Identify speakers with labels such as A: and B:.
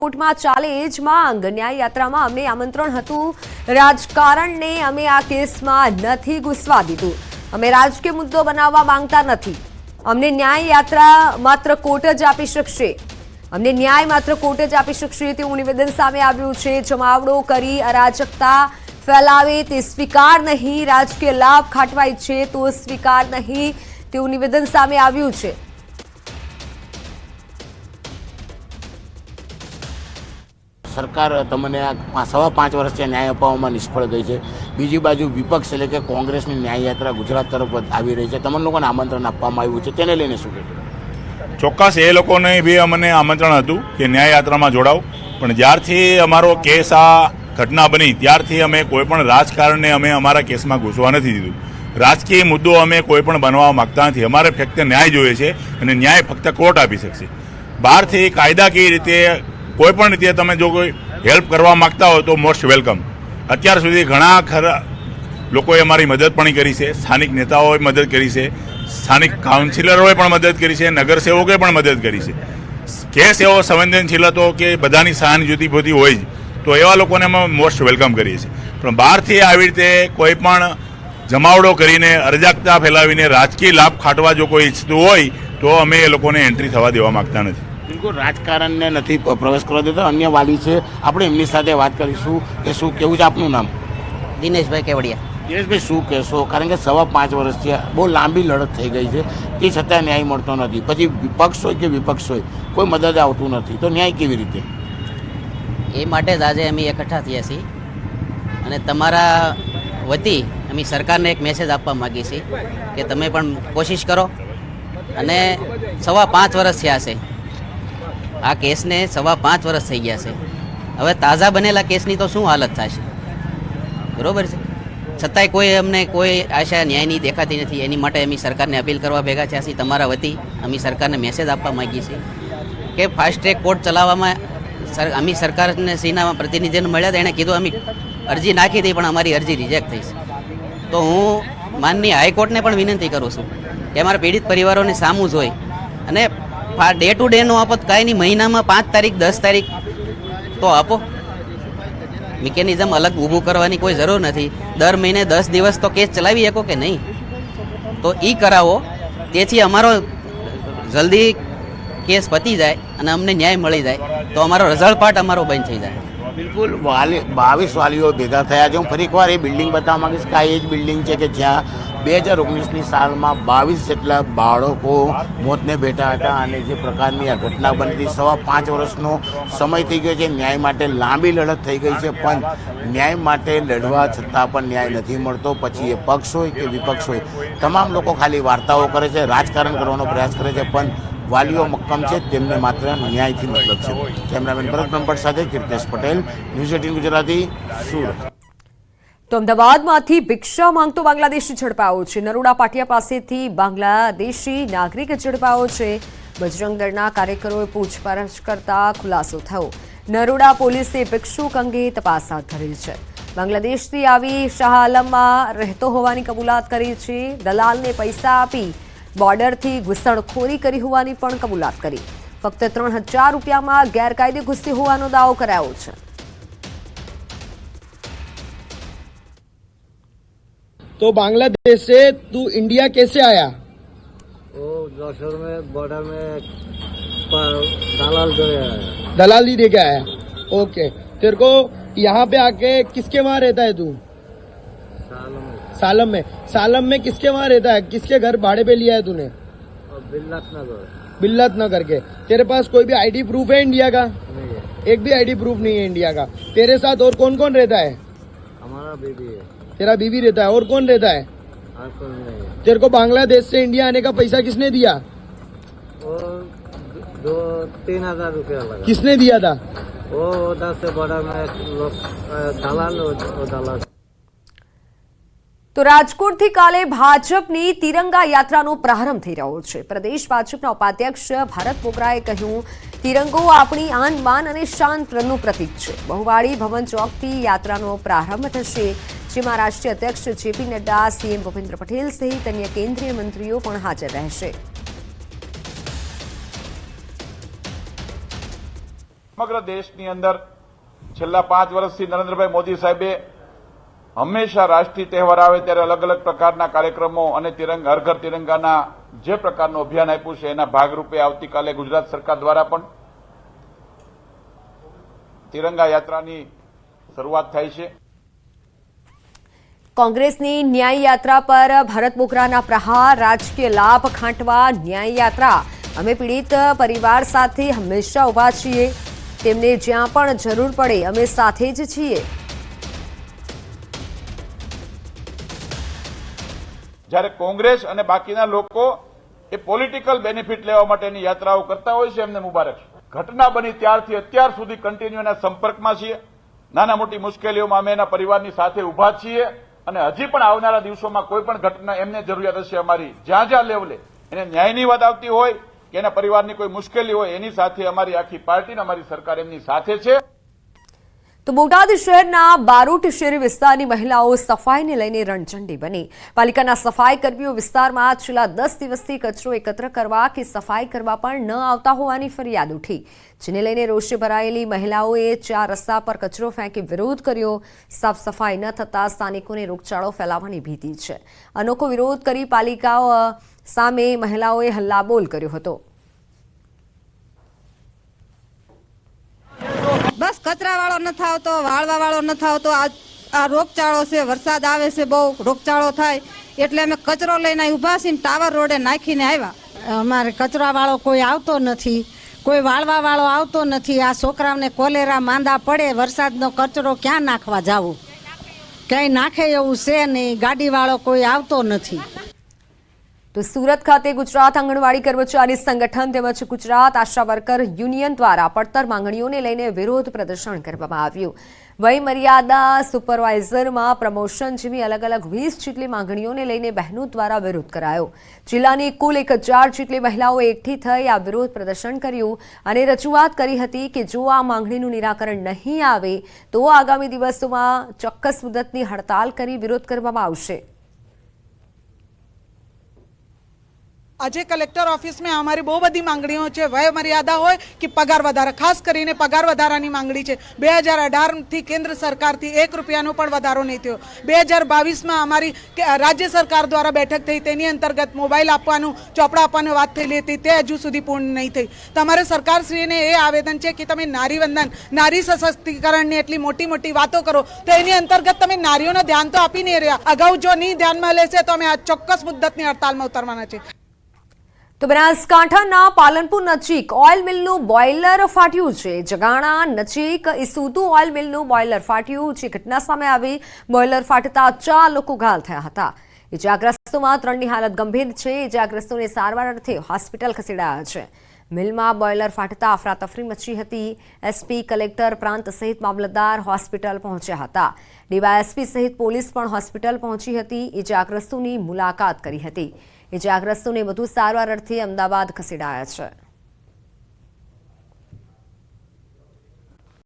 A: કોર્ટમાં ચાલે એ જ માંગ ન્યાય યાત્રામાં અમને આમંત્રણ હતું રાજકારણને અમે આ કેસમાં નથી ઘૂસવા દીધું અમે રાજકીય મુદ્દો બનાવવા માંગતા નથી અમને ન્યાય યાત્રા માત્ર કોર્ટ જ આપી શકશે અમને ન્યાય માત્ર કોર્ટ જ આપી શકશે તેવું નિવેદન સામે આવ્યું છે જમાવડો કરી અરાજકતા ફેલાવે તે સ્વીકાર નહીં રાજકીય લાભ ખાટવા ઈચ્છે તો સ્વીકાર નહીં તેવું નિવેદન સામે આવ્યું છે
B: सरकार तमने 5.5 વર્ષથી ન્યાય અપાવવામાં નિષ્ફળ ગઈ છે। બીજી બાજુ વિપક્ષ એટલે કે કોંગ્રેસની ન્યાય યાત્રા ગુજરાત તરફ આવી રહી છે। તમને લોકોને આમંત્રણ આપવામાં આવ્યું છે, તેને લઈને શું કહેશો?
C: ચોક્કસ એ લોકોને બી અમને આમંત્રણ હતું કે ન્યાય યાત્રામાં જોડાવ, પણ જ્યારથી અમારો કેસ આ ઘટના બની ત્યારથી અમે કોઈપણ રાજકારણને અમે અમારા કેસમાં ઘૂસવા નથી દીધું। રાજકીય મુદ્દો અમે કોઈ પણ બનવા માગતા નથી। અમારે ફક્ત ન્યાય જોઈએ છે અને ન્યાય ફક્ત કોર્ટ આપી શકશે। બહારથી કાયદાકીય રીતે કોઈ પણ રીતે તમે જો કોઈ હેલ્પ કરવા માગતા હો તો મોસ્ટ વેલકમ। અત્યાર સુધી ઘણા ખરા લોકોએ અમારી મદદ પણ કરી છે, સ્થાનિક નેતાઓએ મદદ કરી છે, સ્થાનિક કાઉન્સિલરોએ પણ મદદ કરી છે, નગરસેવકોએ પણ મદદ કરી છે। કેસ એવો સંવેદનશીલ હતો કે બધાની સહાનુભૂતિ હોય જ, તો એવા લોકોને અમે મોસ્ટ વેલકમ કરીએ છીએ। પણ બહારથી આવી રીતે કોઈ પણ જમાવડો કરીને અરાજકતા ફેલાવીને રાજકીય લાભ ખાટવા જો કોઈ ઈચ્છતું હોય તો અમે એ લોકોને એન્ટ્રી થવા દેવા માગતા નથી।
B: બિલકુલ રાજકારણને નથી પ્રવેશ કરવા દેતા। અન્ય વાલી છે, આપણે એમની સાથે વાત કરીશું કે શું કેવું છે આપનું નામ?
D: દિનેશભાઈ કેવડિયા।
B: દિનેશભાઈ શું કહેશો? કારણ કે 5.5 વર્ષથી બહુ લાંબી લડત થઈ ગઈ છે, તે છતાં ન્યાય મળતો નથી। પછી વિપક્ષ હોય કે વિપક્ષ હોય કોઈ મદદ આવતું નથી, તો ન્યાય કેવી રીતે?
D: એ માટે જ આજે અમે એકઠા થયા છીએ અને તમારા વતી અમે સરકારને એક મેસેજ આપવા માગીએ છીએ કે તમે પણ કોશિશ કરો। અને 5.5 વર્ષ થયા છે આ કેસને, 5.5 વર્ષ થઈ ગયા છે। હવે તાજા બનેલા કેસની તો શું હાલત થશે, બરોબર છે? છતાંય કોઈ અમને કોઈ આશા ન્યાયની દેખાતી નથી। એની માટે અમે સરકારને અપીલ કરવા ભેગા થયા છીએ। તમારા વતી અમે સરકારને મેસેજ આપવા માગીએ છીએ કે ફાસ્ટ ટ્રેક કોર્ટ ચલાવવામાં અમે સરકારને સીના પ્રતિનિધિને મળ્યા હતા, એણે કીધું અમે અરજી નાખી હતી પણ અમારી અરજી રિજેક્ટ થઈ છે। તો હું માનનીય હાઈકોર્ટને પણ વિનંતી કરું છું કે અમારા પીડિત પરિવારોને સામું જોઈ અને ડે ટુ ડેનો આપો, કાંઈ નહીં મહિનામાં 5 તારીખ 10 તારીખ તો આપો। મિકેનિઝમ અલગ ઊભું કરવાની કોઈ જરૂર નથી। દર મહિને 10 દિવસ તો કેસ ચલાવી શકો કે નહીં, તો એ કરાવો, તેથી અમારો જલ્દી કેસ પતી જાય અને અમને ન્યાય મળી જાય, તો અમારો રઝળપાટ અમારો બંધ થઈ જાય।
B: બિલકુલ 22 વાલીઓ ભેગા થયા છે। હું ફરી એકવાર એ બિલ્ડિંગ બતાવવા માંગીશ કે આ એ જ બિલ્ડિંગ છે કે જ્યાં 2019ની સાલમાં 22 જેટલા બાળકો મોતને ભેટા હતા અને જે પ્રકારની આ ઘટના બની હતી। 5.5 વર્ષનો સમય થઈ ગયો છે। ન્યાય માટે લાંબી લડત થઈ ગઈ છે, પણ ન્યાય માટે લડવા છતાં પણ ન્યાય નથી મળતો। પછી એ પક્ષ હોય કે વિપક્ષ હોય, તમામ લોકો ખાલી વાર્તાઓ કરે છે, રાજકારણ કરવાનો પ્રયાસ કરે છે, પણ વાલીઓ મક્કમ છે, તેમને માત્ર ન્યાયથી મતલબ છે। કેમેરામેન ભરત બ્રહ્મભટ્ટ સાથે કીર્તેશ પટેલ, ન્યૂઝ 18 ગુજરાતી, સુરત।
A: તો અમદાવાદમાંથી ભિક્ષા માંગતો બાંગ્લાદેશી ઝડપાયો છે। નરોડા પાટિયા પાસેથી બાંગ્લાદેશી નાગરિક ઝડપાયો છે। બજરંગ દળના કાર્યકરોએ પૂછપરછ કરતા ખુલાસો થયો। નરોડા પોલીસે ભિક્ષુક અંગે તપાસ હાથ ધરી છે। બાંગ્લાદેશથી આવી શાહ આલમમાં રહેતો હોવાની કબૂલાત કરી છે। દલાલને પૈસા આપી બોર્ડરથી ઘૂસણખોરી કરી હોવાની પણ કબૂલાત કરી। ફક્ત 3000 રૂપિયામાં ગેરકાયદે ઘૂસી હોવાનો દાવો કરાયો છે।
E: तो बांग्लादेश से तू इंडिया कैसे आया?
F: वो जौशर में बॉर्डर में दलाल दे आया।
E: दलाली दे के आया। ओके, तेरे को यहाँ पे आके किसके वहाँ रहता है तू? सालम में। सालम में किसके वहाँ रहता है? किसके घर भाड़े पे लिया है तूने? बिल्लत नगर के। तेरे पास कोई भी आईडी प्रूफ है इंडिया का?
F: नहीं है।
E: एक भी आईडी प्रूफ नहीं है इंडिया का। तेरे साथ और कौन कौन रहता है?
F: हमारा बेबी है।
E: तेरा बीवी रहता है, और कौन रहता है?
F: कोई नहीं है।
E: तेरे को बांग्लादेश से इंडिया आने का पैसा किसने दिया?
F: वो 2-3 हज़ार रुपया लगा।
E: किसने दिया था?
F: वो उधर से बॉर्डर में लोग दलाल दलाल।
A: તો રાજકોટથી કાલે ભાજપની તિરંગા યાત્રાનો પ્રારંભ થઈ રહ્યો છે। પ્રદેશ ભાજપના ઉપાધ્યક્ષ ભારત બોગરાએ કહ્યું, તિરંગો આપણી આન બાન અને શાન પ્રનું પ્રતીક છે। બહુવાડી ભવન ચોકથી યાત્રાનો પ્રારંભ થશે, જેમાં રાષ્ટ્રીય અધ્યક્ષ જેપી નડ્ડા, સીએમ ભૂપેન્દ્ર પટેલ સહિત અન્ય કેન્દ્રીય મંત્રીઓ પણ હાજર રહેશે।
G: સમગ્ર દેશની અંદર છેલ્લા 5 વર્ષથી નરેન્દ્રભાઈ મોદી સાહેબે હંમેશા રાષ્ટ્રીય તહેવાર આવે ત્યારે અલગ અલગ પ્રકારના કાર્યક્રમો અને હર ઘર તિરંગાના જે પ્રકારનું અભિયાન આપ્યું છે એના ભાગરૂપે આવતીકાલે ગુજરાત સરકાર દ્વારા પણ તિરંગા યાત્રાની શરૂઆત થાય છે.
A: કોંગ્રેસની ન્યાય યાત્રા પર ભરત બોગરાના પ્રહાર, રાજકીય લાભ ખાંટવા ન્યાય યાત્રા. અમે પીડિત પરિવાર સાથે હંમેશા ઊભા છીએ, તેમને જ્યાં પણ જરૂર પડે અમે સાથે જ છીએ.
G: જ્યારે કોંગ્રેસ અને બાકીના લોકો એ પોલિટિકલ બેનિફિટ લેવા માટેની યાત્રાઓ કરતા હોય છે, એમને મુબારક. ઘટના બની ત્યારથી અત્યાર સુધી કન્ટિન્યુ એના સંપર્કમાં છીએ. નાના મોટી મુશ્કેલીઓમાં અમે એના પરિવારની સાથે ઊભા છીએ અને હજી પણ આવનારા દિવસોમાં કોઈ પણ ઘટના એમને જરૂરિયાત હશે અમારી, જ્યાં જ્યાં લેવલે એને ન્યાયની વાત આવતી હોય કે એના પરિવારની કોઈ મુશ્કેલી હોય, એની સાથે અમારી આખી પાર્ટી અને અમારી સરકાર એમની સાથે છે.
A: તો બોટાદ શહેરના બારોટ શેરી વિસ્તારની મહિલાઓ સફાઈને લઈને રણચંડી બની. પાલિકાના સફાઈ કર્મીઓ વિસ્તારમાં છેલ્લા 10 દિવસથી કચરો એકત્ર કરવા કે સફાઈ કરવા પણ ન આવતા હોવાની ફરિયાદ ઉઠી, જેને લઈને રોષે ભરાયેલી મહિલાઓએ 4 રસ્તા પર કચરો ફેંકી વિરોધ કર્યો. સાફ સફાઈ ન થતા સ્થાનિકોને રોગચાળો ફેલાવાની ભીતિ છે. અનોખો વિરોધ કરી પાલિકાઓ સામે મહિલાઓએ હલ્લાબોલ કર્યો હતો.
H: બસ કચરા વાળો નથી આવતો, વાળવા વાળો નથી આવતો. આ રોગચાળો છે, વરસાદ આવે છે, બહુ રોગચાળો થાય એટલે અમે કચરો લઈને ઊભા છીએ, ટાવર રોડે નાખીને આવ્યા. અમારે કચરા વાળો કોઈ આવતો નથી, કોઈ વાળવા વાળો આવતો નથી. આ છોકરાઓને કોલેરા માંદા પડે, વરસાદનો કચરો ક્યાં નાખવા જાવું, ક્યાંય નાખે એવું છે નહીં. ગાડી વાળો કોઈ આવતો નથી.
A: તો સુરત ખાતે ગુજરાત આંગણવાડી કર્મચારી સંગઠન તેમજ ગુજરાત આશા વર્કર યુનિયન દ્વારા પડતર માંગણીઓને લઈને વિરોધ પ્રદર્શન કરવામાં આવ્યું. વય મર્યાદા, સુપરવાઇઝરમાં પ્રમોશન જેવી અલગ અલગ 20 જેટલી માંગણીઓને લઈને બહેનો દ્વારા વિરોધ કરાયો. જિલ્લાની કુલ 1000 જેટલી મહિલાઓ એકઠી થઈ આ વિરોધ પ્રદર્શન કર્યું અને રજૂઆત કરી હતી કે જો આ માંગણીનું નિરાકરણ નહીં આવે તો આગામી દિવસોમાં ચોક્કસ મુદતની હડતાલ કરી વિરોધ કરવામાં આવશે.
I: આજે કલેક્ટર ઓફિસ में हमारी બહુ બધી માંગણીઓ છે. વય મર્યાદા હોય કે પગાર વધારા, ખાસ કરીને પગાર વધારાની માંગણી છે. 2018 થી કેન્દ્ર સરકારથી 1 રૂપિયાનો પણ વધારો નહીં થયો. 2022માં અમારી રાજ્ય સરકાર દ્વારા બેઠક થઈ, તેની અંતર્ગત મોબાઈલ આપવાનું, ચોપડા આપવાની વાત થયેલી હતી, તે હજુ સુધી પૂર્ણ નહીં થઈ. તમારે સરકારશ્રીને એ આવેદન છે કે તમે નારી વંદન, નારી સશક્તિકરણની એટલી મોટી મોટી વાતો કરો તો એની અંતર્ગત તમે નારીઓને ધ્યાન તો આપી નહીં રહ્યા. અગાઉ જો નહીં ધ્યાનમાં લેશે તો અમે આ ચોક્કસ મુદ્દતની હડતાલમાં ઉતરવાના છે.
A: તો બનાસકાંઠાના પાલનપુર નજીક ઓઇલ મિલનું બોઇલર ફાટ્યું છે. જગાણા નજીક ઇસુદુ ઓઇલ મિલનું બોઇલર ફાટ્યું. જે ઘટના સામે આવી, બોઇલર ફાટતા 4 લોકો ઘાયલ થયા હતા. ઇજાગ્રસ્તોમાં 3ની હાલત ગંભીર છે. ઇજાગ્રસ્તોને સારવાર અર્થે હોસ્પિટલ ખસેડાયા છે. મિલમાં બોઇલર ફાટતા અફરાતફરી મચી હતી. એસપી, કલેક્ટર, પ્રાંત સહિત મામલતદાર હોસ્પિટલ પહોંચ્યા હતા. ડીવાયએસપી સહિત પોલીસ પણ હોસ્પિટલ પહોંચી હતી. ઇજાગ્રસ્તોની મુલાકાત કરી હતી. ઇજાગ્રસ્તોને વધુ સારવાર અર્થે અમદાવાદ ખસેડાયા છે.